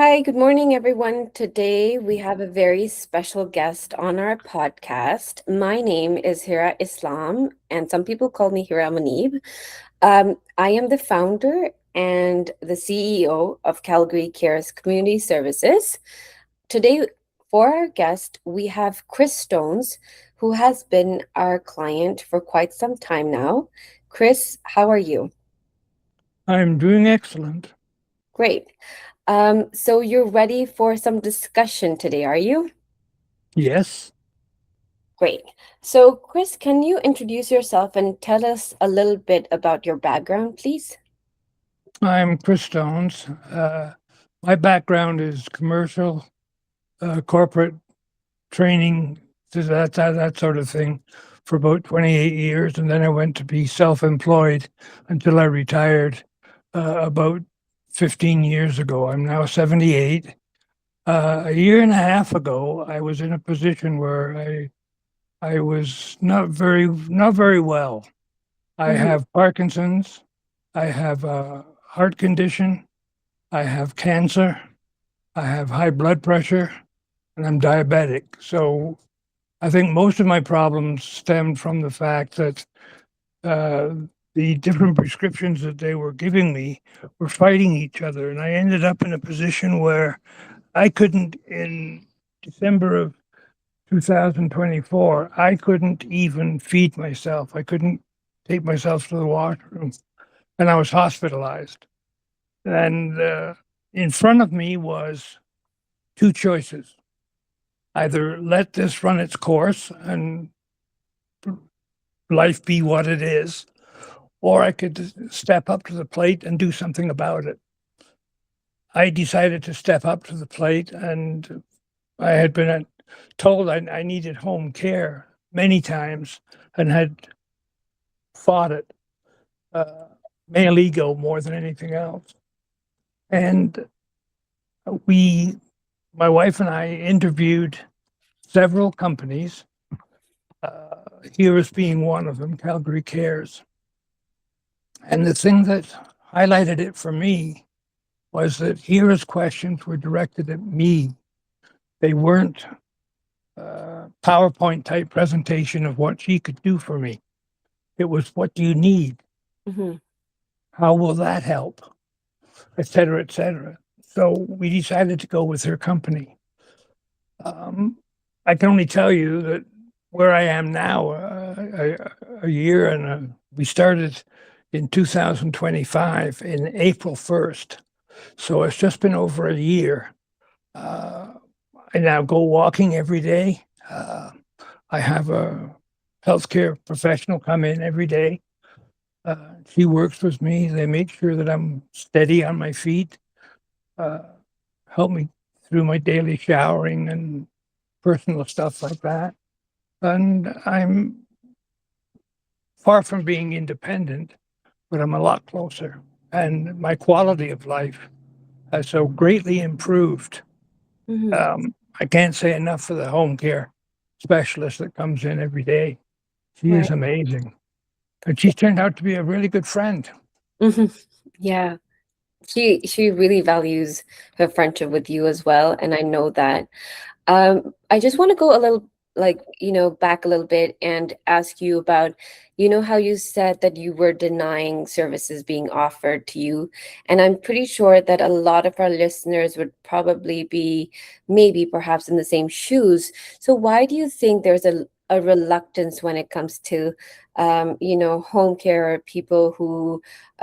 Hi, good morning, everyone. Today we have a very special guest on our podcast. My name is Hira Islam, and some people call me Hira Manib. I am the founder and the CEO of Calgary Cares Community Services. Today, for our guest, we have Chris Stones, who has been our client for quite some time now. Chris, how are you? I'm doing excellent. Great. So you're ready for some discussion today, are you? Yes, Great. So, Chris, can you introduce yourself and tell us a little bit about your background, please? I'm Chris Stones. My background is commercial, corporate training, that sort of thing for about 28 years. And then I went to be self employed until I retired about 15 years ago. I'm now 78. A year and a half ago, I was in a position where I was not very well. I Mm-hmm. have Parkinson's. I have a heart condition. I have cancer. I have high blood pressure, and I'm diabetic. So I think most of my problems stemmed from the fact that uh, the different prescriptions that they were giving me were fighting each other. And I ended up in a position where I couldn't, in December of 2024, I couldn't even feed myself. I couldn't take myself to the washroom, and I was hospitalized. And in front of me was two choices: either let this run its course and life be what it is, or I could step up to the plate and do something about it. I decided to step up to the plate, and I had been told I needed home care many times and had fought it, uh, male ego more than anything else. And we, my wife and I, interviewed several companies, here as being one of them, Calgary Cares. And the thing that highlighted it for me was that Hira's questions were directed at me. They weren't PowerPoint type presentation of what she could do for me. It was, what do you need? Mm-hmm. How will that help? Et cetera, et cetera. So we decided to go with her company. Um, I can only tell you that where I am now, a year we started in 2025 in April 1st. So it's just been over a year. Uh, I now go walking every day. I have a healthcare professional come in every day. She works with me. They make sure that I'm steady on my feet, uh, help me through my daily showering and personal stuff like that. And I'm far from being independent, but I'm a lot closer. And my quality of life has so greatly improved. Mm-hmm. I can't say enough for the home care specialist that comes in every day. She is Right. amazing. And she's turned out to be a really good friend. Mm-hmm. Yeah. She really values her friendship with you as well, and I know that. I just want to go a little, back a little bit and ask you about, how you said that you were denying services being offered to you. And I'm pretty sure that a lot of our listeners would probably be maybe perhaps in the same shoes. So why do you think there's a reluctance when it comes to, home care or people who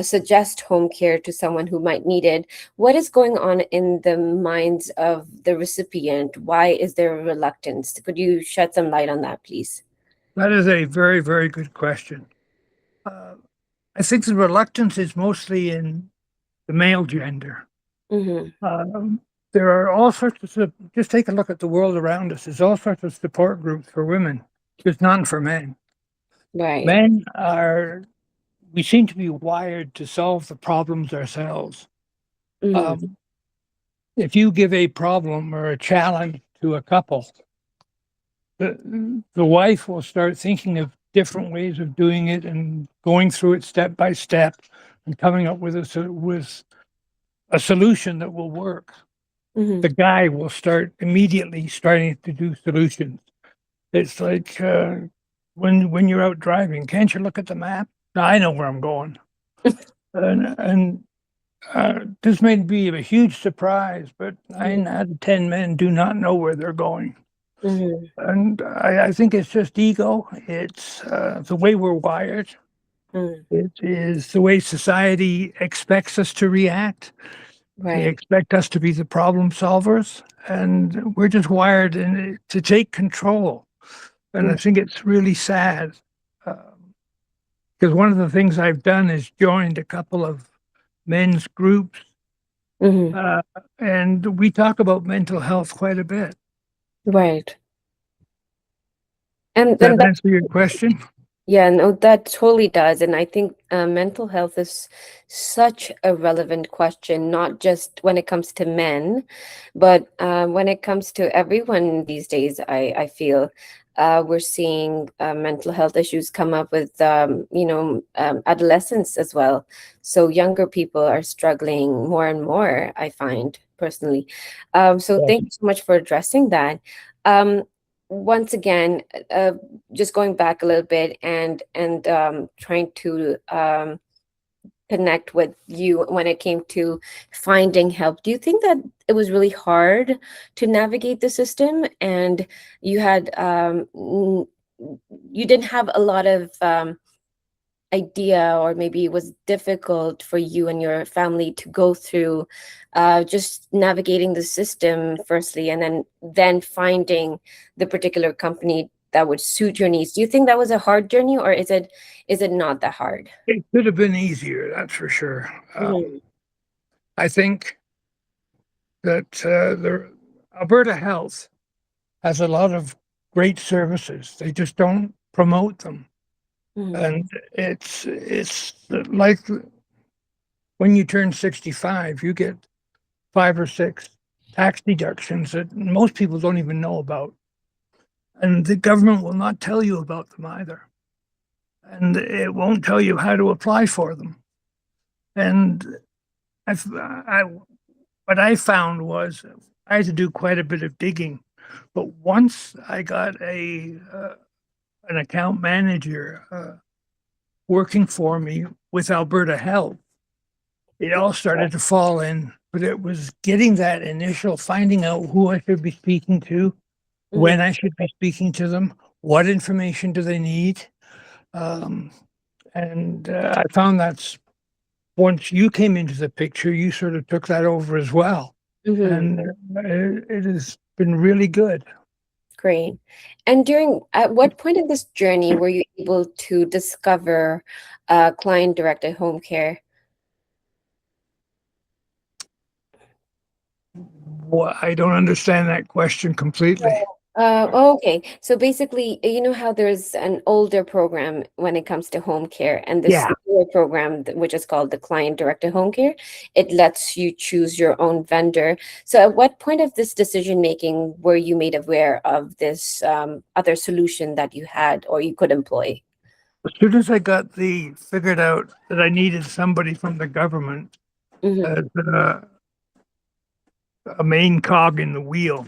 suggest home care to someone who might need it? What is going on in the minds of the recipient? Why is there a reluctance? Could you shed some light on that, please? That is a very, very good question. Uh, I think the reluctance is mostly in the male gender. Mm-hmm. Um, there are all sorts of, just take a look at the world around us. There's all sorts of support groups for women. There's none for men. Right. Men are, we seem to be wired to solve the problems ourselves. Mm-hmm. Um, if you give a problem or a challenge to a couple, the wife will start thinking of different ways of doing it and going through it step by step and coming up with with a solution that will work. Mhm. the guy will start immediately starting to do solutions. It's like when you're out driving, can't you look at the map? I know where I'm going, and this may be a huge surprise, but Mhm. 9 out of 10 men do not know where they're going. Mhm. And I think it's just ego. It's the way we're wired. Mm. It is the way society expects us to react. They Right. expect us to be the problem solvers, and we're just wired to take control. And I Mm. think it's really sad because one of the things I've done is joined a couple of men's groups, Mhm. uh, and we talk about mental health quite a bit. Right. And Does then that answer your question? yeah, no, that totally does. And I think mental health is such a relevant question, not just when it comes to men, but when it comes to everyone these days, I feel we're seeing mental health issues come up with, adolescents as well. So younger people are struggling more and more, I find personally. So Yes. thank you so much for addressing that. Um, Once again, uh, just going back a little bit and trying to connect with you when it came to finding help. Do you think that it was really hard to navigate the system, and you had you didn't have a lot of idea, or maybe it was difficult for you and your family to go through just navigating the system firstly, and then finding the particular company that would suit your needs? Do you think that was a hard journey, or is it not that hard? It could have been easier, that's for sure. Mhm. I think that the Alberta Health has a lot of great services. They just don't promote them. Mhm. And it's like when you turn 65, you get 5 or 6 tax deductions that most people don't even know about. And the government will not tell you about them either. And it won't tell you how to apply for them. And I what I found was I had to do quite a bit of digging. But once I got an account manager working for me with Alberta Health, it all started to fall in. But it was getting that initial finding out who I should be speaking to, when Mhm. I should be speaking to them, what information do they need. Um, and I found that's once you came into the picture, you sort of took that over as well. Mhm. And it has been really good. Great. And at what point in this journey were you able to discover client directed home care? Well, I don't understand that question completely. Okay. So basically, you know how there's an older program when it comes to home care, and this Yeah. newer program, which is called the client directed home care, it lets you choose your own vendor. So at what point of this decision making were you made aware of this other solution that you had or you could employ? As soon as I got the figured out that I needed somebody from the government Mm-hmm. as a main cog in the wheel,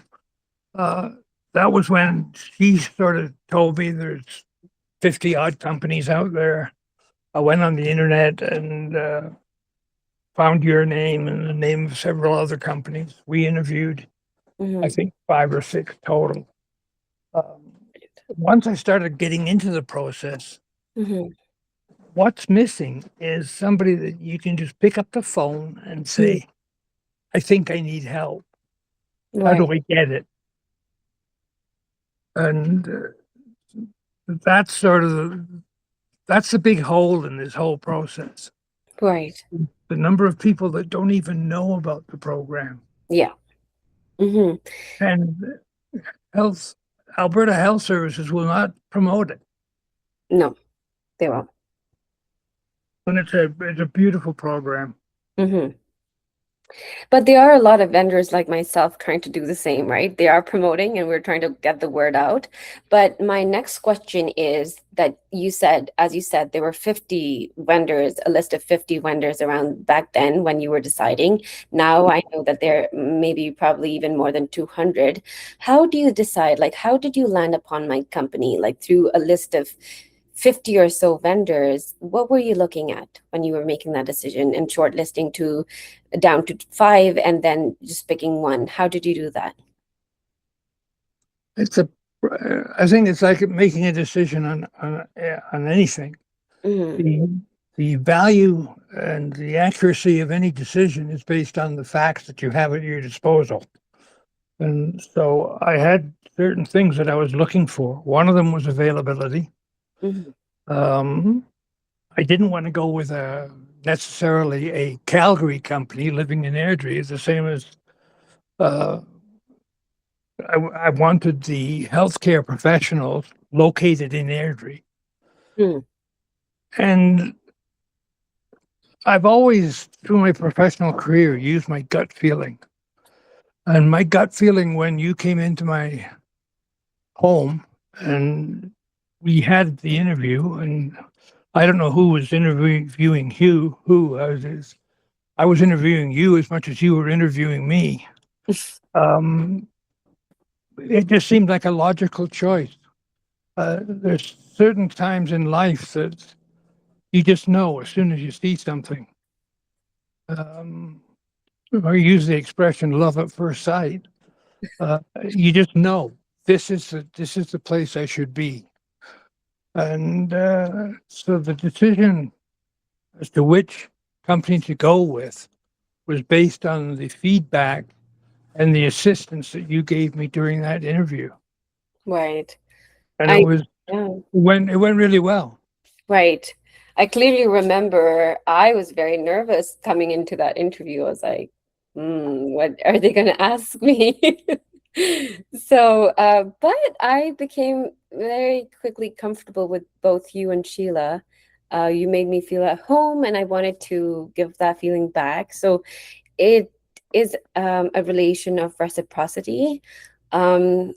uh, that was when she sort of told me there's 50 odd companies out there. I went on the internet and found your name and the name of several other companies. We interviewed, I Mm-hmm. think, 5 or 6 total. Um, Once I started getting into the process, Mm-hmm. what's missing is somebody that you can just pick up the phone and say, I think I need help. How Right. do I get it? And that's sort of that's the big hole in this whole process. Right. The number of people that don't even know about the program. Yeah. Mm-hmm. And health Alberta Health Services will not promote it. No, they won't. And it's a beautiful program. Mm-hmm. But there are a lot of vendors like myself trying to do the same, right? They are promoting and we're trying to get the word out. But my next question is that you said, as you said, there were 50 vendors, a list of 50 vendors around back then when you were deciding. Now I know that there may be probably even more than 200. How do you decide? Like, how did you land upon my company? Like, through a list of 50 or so vendors, what were you looking at when you were making that decision and shortlisting to down to five and then just picking one? How did you do that? It's a, I think it's like making a decision on anything. Hmm. The the value and the accuracy of any decision is based on the facts that you have at your disposal. And so I had certain things that I was looking for. One of them was availability. Hmm. Um, I didn't want to go with a necessarily a Calgary company living in Airdrie. It's the same as uh, I wanted the healthcare professionals located in Airdrie. Hmm. And I've always, through my professional career, used my gut feeling. And my gut feeling when you came into my home and we had the interview, and I don't know who was interviewing who I was interviewing you as much as you were interviewing me. Um, it just seemed like a logical choice. There's certain times in life that you just know as soon as you see something. Um, I use the expression "love at first sight." You just know this is the place I should be, and so the decision as to which company to go with was based on the feedback and the assistance that you gave me during that interview, Right. and I, yeah. it went really well. Right. I clearly remember I was very nervous coming into that interview. I was like, what are they going to ask me? So, but I became very quickly comfortable with both you and Sheila. You made me feel at home, and I wanted to give that feeling back. So it is a relation of reciprocity. Um,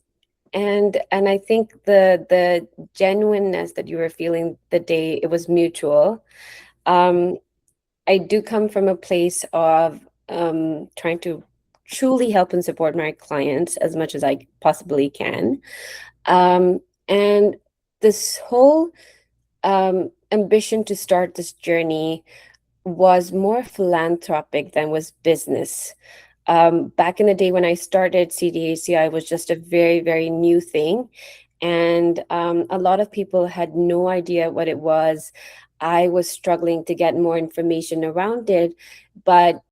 and I think the genuineness that you were feeling the day it was mutual. Um, I do come from a place of trying to truly help and support my clients as much as I possibly can. And this whole ambition to start this journey was more philanthropic than was business. Back in the day when I started, CDACI was just a very, very new thing. And a lot of people had no idea what it was. I was struggling to get more information around it. But